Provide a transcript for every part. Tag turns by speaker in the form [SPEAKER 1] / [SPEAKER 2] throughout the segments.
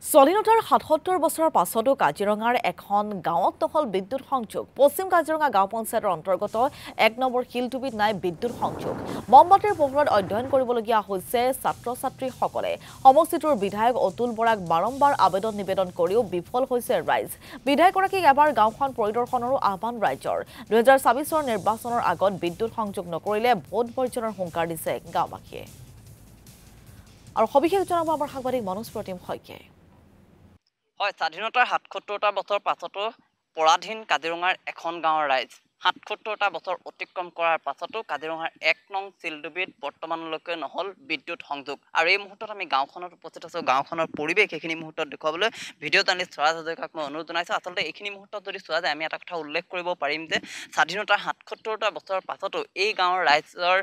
[SPEAKER 1] স্বাধীনতাৰ ৭৭ বছৰৰ পাছতো কাজিৰঙাৰ এখন গাঁৱত নহল বিদ্যুৎ সংযোগ। পশ্চিম কাজিৰঙা গাঁও পঞ্চায়তৰ অন্তৰ্গত ১ নম্বৰ শিলটুবিত নাই বিদ্যুৎ সংযোগ। মমবাতিৰ পোহৰত অধ্যয়ন কৰিবলগীয়া হৈছে ছাত্ৰ-ছাত্ৰীসকলে। সমষ্টিটোৰ বিধায়ক অতুল বৰাক বাৰম্বাৰ আবেদন নিবেদন কৰিও বিফল হৈছে ৰাইজ। বিধায়কগৰাকীক এবাৰ গাঁওখন পৰিদৰ্শনৰো আহ্বান ৰাইজৰ। ২০২৬ নিৰ্বাচনৰ আগত বিদ্যুৎ সংযোগ নকৰিলে ভোট বৰ্জনৰ হুংকাৰ দিছে গাঁওবাসীয়ে। আৰু সবিশেষ জনাব আমাৰ সাংবাদিক মনোজ প্ৰতিম শইকীয়াই।
[SPEAKER 2] হয়, স্বাধীনতাৰ ৭৭টা বছৰ পাছতো পৰাধীন কাজিৰঙাৰ এখন গাঁৱৰ ৰাইজ। ৭৭টা বছৰ অতিক্ৰম কৰাৰ পাছতো কাজিৰঙাৰ ১ নং চিলডুবিত বৰ্তমানলৈকে নহল বিদ্যুৎ সংযোগ। আৰু এই মুহূৰ্তত আমি গাঁওখনত উপস্থিত আছোঁ। গাঁওখনৰ পৰিৱেশ এইখিনি মুহূৰ্তত দেখুৱাবলৈ ভিডিঅ' জাৰ্নেলিষ্ট স্বৰাজ হাজৰিকাক মই অনুৰোধ জনাইছোঁ। আচলতে এইখিনি মুহূৰ্তত যদি চোৱা যায় আমি এটা কথা উল্লেখ কৰিব পাৰিম যে স্বাধীনতাৰ ৭৭টা বছৰৰ পাছতো এই গাঁৱৰ ৰাইজৰ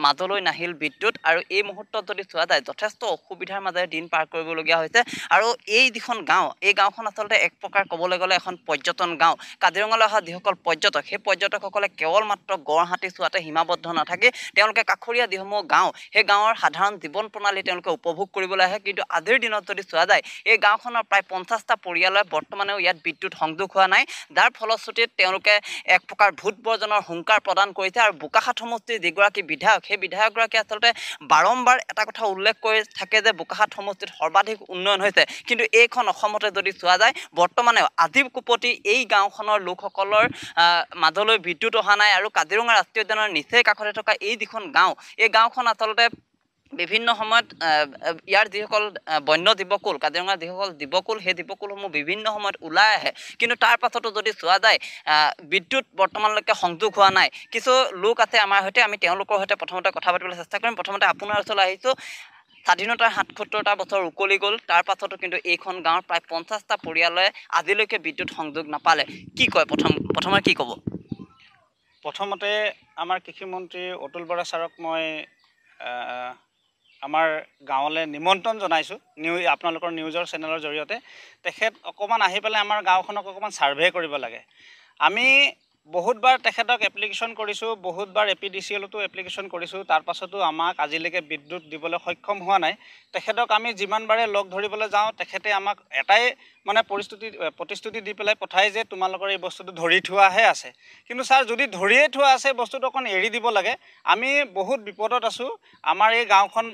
[SPEAKER 2] মাজলৈ নাহিল বিদ্যুৎ। আৰু এই মুহূৰ্তত যদি চোৱা যায় যথেষ্ট অসুবিধাৰ মাজেৰে দিন পাৰ কৰিবলগীয়া হৈছে। আৰু এই যিখন গাঁও, এই গাঁওখন আচলতে এক প্ৰকাৰ ক'বলৈ গ'লে এখন পৰ্যটন গাঁও। কাজিৰঙালৈ অহা যিসকল পৰ্যটক, সেই পৰ্যটকসকলে কেৱল মাত্ৰ গড় হাতী চোৱাতে সীমাবদ্ধ নাথাকি তেওঁলোকে কাষৰীয়া যিসমূহ গাঁও, সেই গাঁৱৰ সাধাৰণ জীৱন প্ৰণালী তেওঁলোকে উপভোগ কৰিবলৈ আহে। কিন্তু আজিৰ দিনত যদি চোৱা যায় এই গাঁওখনৰ প্ৰায় ৫০টা পৰিয়ালে বৰ্তমানেও ইয়াত বিদ্যুৎ সংযোগ হোৱা নাই, যাৰ ফলশ্ৰুতিত তেওঁলোকে এক প্ৰকাৰ ভোট বৰ্জনৰ হুংকাৰ প্ৰদান কৰিছে। আৰু বোকাখাট সমষ্টিৰ যিগৰাকী বিধায়ক, সেই বিধায়কগৰাকীয়ে আচলতে বাৰম্বাৰ এটা কথা উল্লেখ কৰি থাকে যে বোকাখাট সমষ্টিত সৰ্বাধিক উন্নয়ন হৈছে। কিন্তু এইখন অসমতে যদি চোৱা যায় বৰ্তমানেও আজি কোপতি এই গাঁওখনৰ লোকসকলৰ মাজলৈ বিদ্যুৎ অহা নাই। আৰু কাজিৰঙা ৰাষ্ট্ৰীয় উদ্যানৰ নিচেই কাষতে থকা এই যিখন গাঁও, এই গাঁওখন আচলতে বিভিন্ন সময়ত ইয়াৰ যিসকল বন্য জীৱকুল, কাজিৰঙাৰ যিসকল জীৱকুল, সেই জীৱকুলসমূহ বিভিন্ন সময়ত ওলাই আহে। কিন্তু তাৰ পাছতো যদি চোৱা যায় বিদ্যুৎ বৰ্তমানলৈকে সংযোগ হোৱা নাই। কিছু লোক আছে আমাৰ সৈতে, আমি তেওঁলোকৰ সৈতে প্ৰথমতে কথা পাতিবলৈ চেষ্টা কৰিম। প্ৰথমতে আপোনাৰ ওচৰলৈ আহিছোঁ। স্বাধীনতাৰ ৭৭টা বছৰ উকলি গ'ল, তাৰ পাছতো কিন্তু এইখন গাঁৱৰ প্ৰায় ৫০টা পৰিয়ালে আজিলৈকে বিদ্যুৎ সংযোগ নাপালে। কি কয় প্ৰথমে কি ক'ব?
[SPEAKER 3] প্ৰথমতে আমাৰ কৃষিমন্ত্ৰী অতুল বৰা ছাৰক মই আমাৰ গাঁৱলৈ নিমন্ত্ৰণ জনাইছোঁ আপোনালোকৰ নিউজৰ চেনেলৰ জৰিয়তে। তেখেত অকণমান আহি পেলাই আমাৰ গাঁওখনক অকণমান ছাৰ্ভে কৰিব লাগে। আমি বহুতবাৰ তেখেতক এপ্লিকেশ্যন কৰিছোঁ, বহুতবাৰ APDCLতো এপ্লিকেশ্যন কৰিছোঁ, তাৰ পাছতো আমাক আজিলৈকে বিদ্যুৎ দিবলৈ সক্ষম হোৱা নাই। তেখেতক আমি যিমানবাৰে লগ ধৰিবলৈ যাওঁ তেখেতে আমাক এটাই মানে প্ৰতিশ্ৰুতি দি পেলাই পঠায় যে তোমালোকৰ এই বস্তুটো ধৰি থোৱাহে আছে। কিন্তু ছাৰ, যদি ধৰিয়ে থোৱা আছে বস্তুটো অকণ এৰি দিব লাগে। আমি বহুত বিপদত আছোঁ। আমাৰ এই গাঁওখন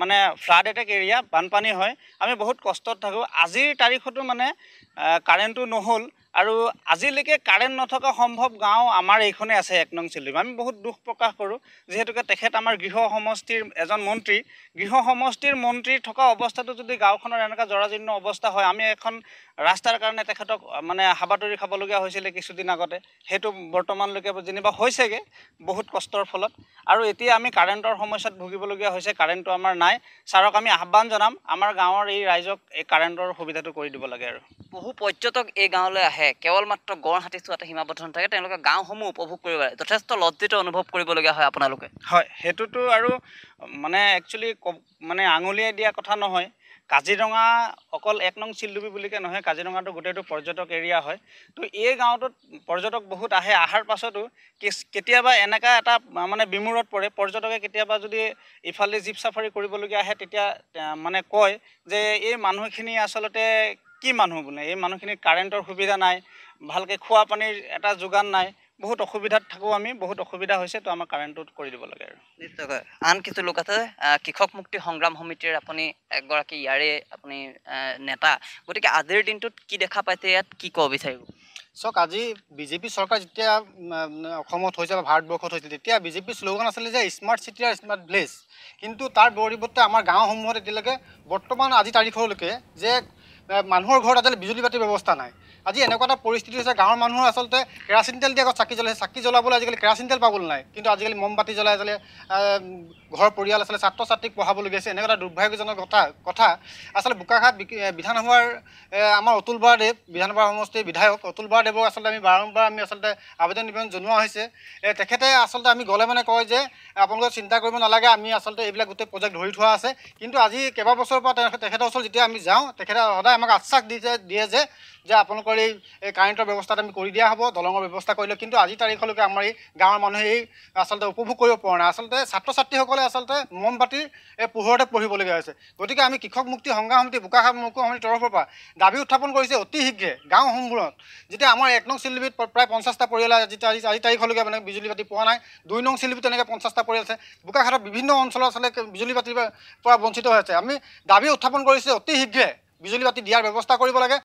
[SPEAKER 3] মানে ফ্লাড এটেক এৰিয়া, বানপানী হয়, আমি বহুত কষ্টত থাকোঁ। আজিৰ তাৰিখতো মানে কাৰেণ্টটো নহ'ল। আৰু আজিলৈকে কাৰেণ্ট নথকা সম্ভৱ গাঁও আমাৰ এইখনে আছে ১ নং চিলডুবি। আমি বহুত দুখ প্ৰকাশ কৰোঁ, যিহেতুকে তেখেত আমাৰ গৃহ সমষ্টিৰ এজন মন্ত্ৰী। গৃহ সমষ্টিৰ মন্ত্ৰী থকা অৱস্থাতো যদি গাঁওখনৰ এনেকুৱা জৰাজীৰ্ণ অৱস্থা হয়, আমি এখন ৰাস্তাৰ কাৰণে তেখেতক মানে হাবাতৰি খাবলগীয়া হৈছিলে কিছুদিন আগতে। সেইটো বৰ্তমানলৈকে যেনিবা হৈছেগৈ বহুত কষ্টৰ ফলত। আৰু এতিয়া আমি কাৰেণ্টৰ সমস্যাত ভুগিবলগীয়া হৈছে। কাৰেণ্টটো আমাৰ নাই। ছাৰক আমি আহ্বান জনাম আমাৰ গাঁৱৰ এই ৰাইজক এই কাৰেণ্টৰ সুবিধাটো কৰি দিব লাগে। আৰু
[SPEAKER 2] বহু পৰ্যটক এই গাঁৱলৈ আহে, কেৱল মাত্ৰ গড় হাতী চোৱাতে সীমাবদ্ধ নাথাকে, তেওঁলোকে গাঁওসমূহ উপভোগ কৰিব পাৰে। যথেষ্ট লজ্জিত অনুভৱ কৰিবলগীয়া হয় আপোনালোকে।
[SPEAKER 3] হয়, সেইটোতো আৰু মানে একচুৱেলি মানে আঙুলিয়াই দিয়া কথা নহয়। কাজিৰঙা অকল ১ নং চিলডুবি বুলিকে নহয়, কাজিৰঙাটো গোটেইটো পৰ্যটক এৰিয়া হয়। তো এই গাঁৱটোত পৰ্যটক বহুত আহে। অহাৰ পাছতো কেতিয়াবা এনেকুৱা এটা মানে বিমূৰত পৰে, পৰ্যটকে কেতিয়াবা যদি ইফালে জীপ চাফাৰী কৰিবলগীয়া আহে তেতিয়া মানে কয় যে এই মানুহখিনি আচলতে কি মানুহ বোলে, এই মানুহখিনিৰ কাৰেণ্টৰ সুবিধা নাই, ভালকৈ খোৱা পানীৰ এটা যোগান নাই, বহুত অসুবিধাত থাকোঁ আমি। বহুত অসুবিধা হৈছে, তো আমাৰ কাৰেণ্টটো কৰি দিব লাগে। আৰু
[SPEAKER 2] নিশ্চয়কৈ আন কিছু লোক আছে, কৃষক মুক্তি সংগ্ৰাম সমিতিৰ আপুনি এগৰাকী ইয়াৰে আপুনি নেতা, গতিকে আজিৰ দিনটোত কি দেখা পাইছে, ইয়াত কি ক'ব বিচাৰিব?
[SPEAKER 4] চাওক, আজি বিজেপি চৰকাৰ যেতিয়া অসমত হৈছে বা ভাৰতবৰ্ষত হৈছিল, তেতিয়া বিজেপিৰ শ্লোগান আছিলে যে স্মাৰ্ট চিটি আৰু স্মাৰ্ট ভিলেজ। কিন্তু তাৰ পৰিৱৰ্তে আমাৰ গাঁওসমূহত এতিয়ালৈকে বৰ্তমান আজি তাৰিখলৈকে যে মানুহৰ ঘৰত আজিকালি বিজুলী বাতিৰ ব্যৱস্থা নাই। আজি এনেকুৱা এটা পৰিস্থিতি হৈছে, গাঁৱৰ মানুহৰ আচলতে কেৰাচিন তেল দি আগত চাকি জ্বলাইছে, চাকি জ্বলাবলৈ আজিকালি কেৰাচিন তেল পাবলৈ নাই। কিন্তু আজিকালি মমবাতি জ্বলাই আচলতে ঘৰ পৰিয়াল আচলতে ছাত্ৰ ছাত্ৰীক পঢ়াবলগীয়া হৈছে। এনেকুৱা এটা দুৰ্ভাগ্যজনক কথা। আচলতে বোকাখাট বিধানসভাৰ আমাৰ অতুল বৰাদেৱ, বিধানসভা সমষ্টিৰ বিধায়ক অতুল বৰাদেৱক আচলতে আমি বাৰম্বাৰ আচলতে আবেদন নিবেদন জনোৱা হৈছে। তেখেতে আচলতে আমি গ'লে মানে কয় যে আপোনালোকে চিন্তা কৰিব নালাগে, আমি আচলতে এইবিলাক গোটেই প্ৰজেক্ট ধৰি থোৱা আছে। কিন্তু আজি কেইবাবছৰৰ পৰা তেখেতৰ ওচৰত যেতিয়া আমি যাওঁ, তেখেতে সদায় আমাক আশ্বাস দিয়ে যে যে আপোনালোকৰ এই কাৰেণ্টৰ ব্যৱস্থাটো আমি কৰি দিয়া হ'ব, দলঙৰ ব্যৱস্থা কৰিলে, কিন্তু আজি তাৰিখলৈকে আমাৰ এই গাঁৱৰ মানুহে এই আচলতে উপভোগ কৰিব পৰা নাই। আচলতে ছাত্ৰ ছাত্ৰীসকলে আচলতে মমবাতিৰ এই পোহৰতে পঢ়িবলগীয়া হৈছে। গতিকে আমি কৃষক মুক্তি সংগ্ৰাম সমিতি বোকাখাত মুখ্য সমিতিৰ তৰফৰ পৰা দাবী উত্থাপন কৰিছে অতি শীঘ্ৰে গাঁওসমূহত, যেতিয়া আমাৰ 1 নং চিলডুবিত প্ৰায় 50টা পৰিয়ালে আজি তাৰিখলৈকে মানে বিজুলী বাতি পোৱা নাই। 2 নং চিলডুবিত তেনেকৈ 50টা পৰিয়াল আছে। বোকাখাতৰ বিভিন্ন অঞ্চলত আচলতে বিজুলী বাতিৰ পৰা বঞ্চিত হৈ আছে। আমি দাবী উত্থাপন কৰিছে অতি শীঘ্ৰে বিজুলী বাতি দিয়াৰ ব্যৱস্থা কৰিব লাগে